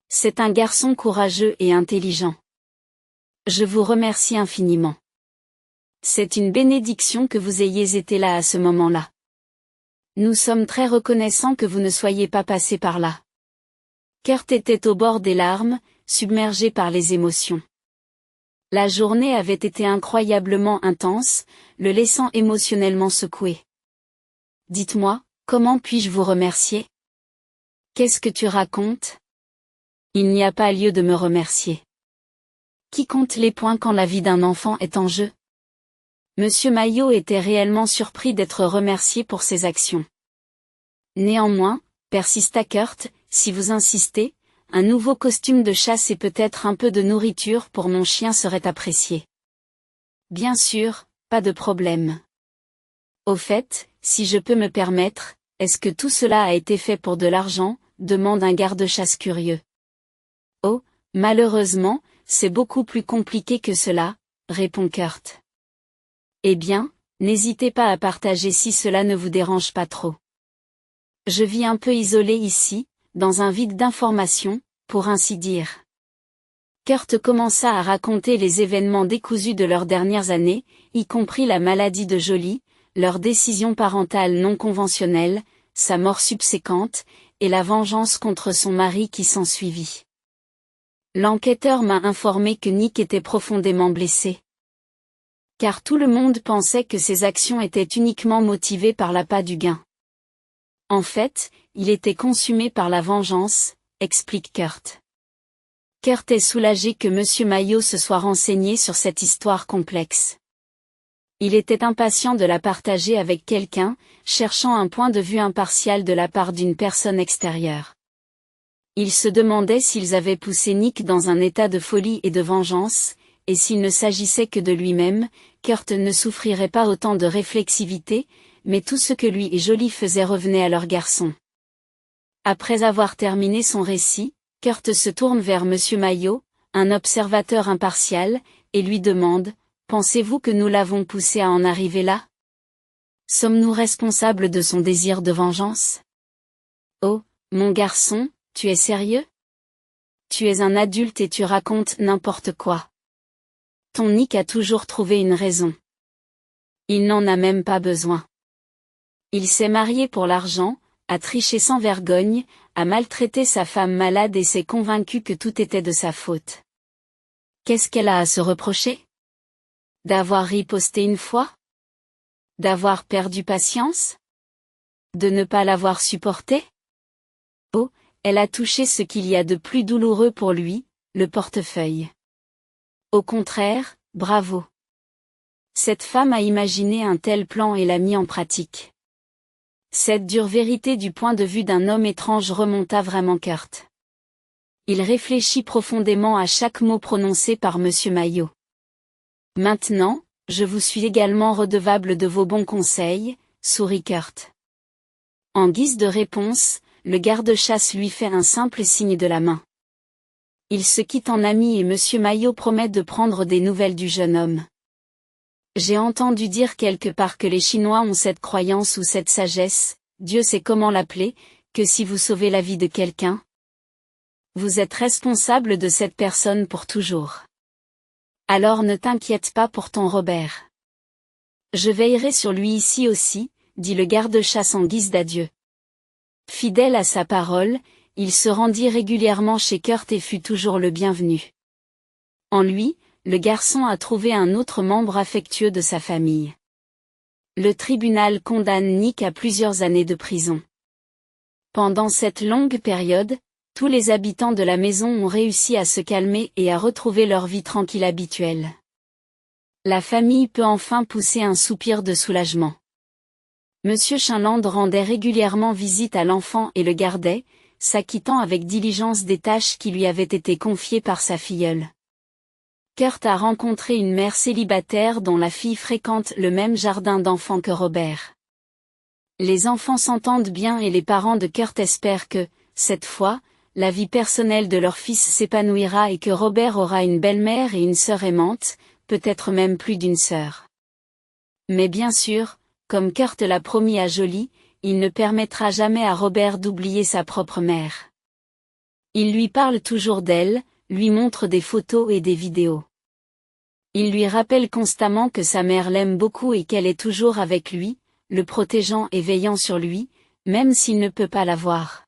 C'est un garçon courageux et intelligent. Je vous remercie infiniment. C'est une bénédiction que vous ayez été là à ce moment-là. Nous sommes très reconnaissants que vous ne soyez pas passé par là. » Kurt était au bord des larmes, submergé par les émotions. La journée avait été incroyablement intense, le laissant émotionnellement secoué. « Dites-moi, comment puis-je vous remercier? Qu'est-ce que tu racontes? Il n'y a pas lieu de me remercier. Qui compte les points quand la vie d'un enfant est en jeu? » Monsieur Maillot était réellement surpris d'être remercié pour ses actions. Néanmoins, persista Kurt, si vous insistez, un nouveau costume de chasse et peut-être un peu de nourriture pour mon chien serait apprécié. Bien sûr, pas de problème. Au fait, si je peux me permettre, est-ce que tout cela a été fait pour de l'argent, demande un garde-chasse curieux. Oh, malheureusement, c'est beaucoup plus compliqué que cela, répond Kurt. Eh bien, n'hésitez pas à partager si cela ne vous dérange pas trop. Je vis un peu isolé ici, dans un vide d'informations, pour ainsi dire. Kurt commença à raconter les événements décousus de leurs dernières années, y compris la maladie de Jolie, leur décision parentale non conventionnelle, sa mort subséquente, et la vengeance contre son mari qui s'ensuivit. L'enquêteur m'a informé que Nick était profondément blessé. Car tout le monde pensait que ses actions étaient uniquement motivées par l'appât du gain. En fait, il était consumé par la vengeance, explique Kurt. Kurt est soulagé que M. Maillot se soit renseigné sur cette histoire complexe. Il était impatient de la partager avec quelqu'un, cherchant un point de vue impartial de la part d'une personne extérieure. Il se demandait s'ils avaient poussé Nick dans un état de folie et de vengeance, et s'il ne s'agissait que de lui-même, Kurt ne souffrirait pas autant de réflexivité, mais tout ce que lui et Jolie faisaient revenait à leur garçon. Après avoir terminé son récit, Kurt se tourne vers M. Maillot, un observateur impartial, et lui demande « Pensez-vous que nous l'avons poussé à en arriver là? Sommes-nous responsables de son désir de vengeance? Oh, mon garçon, tu es sérieux? Tu es un adulte et tu racontes n'importe quoi. Ton Nick a toujours trouvé une raison. Il n'en a même pas besoin. Il s'est marié pour l'argent, a triché sans vergogne, a maltraité sa femme malade et s'est convaincu que tout était de sa faute. Qu'est-ce qu'elle a à se reprocher? D'avoir riposté une fois? D'avoir perdu patience? De ne pas l'avoir supporté? Oh, elle a touché ce qu'il y a de plus douloureux pour lui, le portefeuille. Au contraire, bravo. Cette femme a imaginé un tel plan et l'a mis en pratique. Cette dure vérité du point de vue d'un homme étrange remonta vraiment Kurt. Il réfléchit profondément à chaque mot prononcé par M. Maillot. Maintenant, je vous suis également redevable de vos bons conseils, sourit Kurt. En guise de réponse, le garde-chasse lui fait un simple signe de la main. Ils se quittent en amis et M. Maillot promet de prendre des nouvelles du jeune homme. J'ai entendu dire quelque part que les Chinois ont cette croyance ou cette sagesse, Dieu sait comment l'appeler, que si vous sauvez la vie de quelqu'un, vous êtes responsable de cette personne pour toujours. Alors ne t'inquiète pas pour ton Robert. Je veillerai sur lui ici aussi, dit le garde-chasse en guise d'adieu. Fidèle à sa parole, il se rendit régulièrement chez Kurt et fut toujours le bienvenu. En lui, le garçon a trouvé un autre membre affectueux de sa famille. Le tribunal condamne Nick à plusieurs années de prison. Pendant cette longue période, tous les habitants de la maison ont réussi à se calmer et à retrouver leur vie tranquille habituelle. La famille peut enfin pousser un soupir de soulagement. Monsieur Chinland rendait régulièrement visite à l'enfant et le gardait, s'acquittant avec diligence des tâches qui lui avaient été confiées par sa filleule. Kurt a rencontré une mère célibataire dont la fille fréquente le même jardin d'enfants que Robert. Les enfants s'entendent bien et les parents de Kurt espèrent que, cette fois, la vie personnelle de leur fils s'épanouira et que Robert aura une belle-mère et une sœur aimante, peut-être même plus d'une sœur. Mais bien sûr, comme Kurt l'a promis à Jolie, il ne permettra jamais à Robert d'oublier sa propre mère. Il lui parle toujours d'elle, lui montre des photos et des vidéos. Il lui rappelle constamment que sa mère l'aime beaucoup et qu'elle est toujours avec lui, le protégeant et veillant sur lui, même s'il ne peut pas la voir.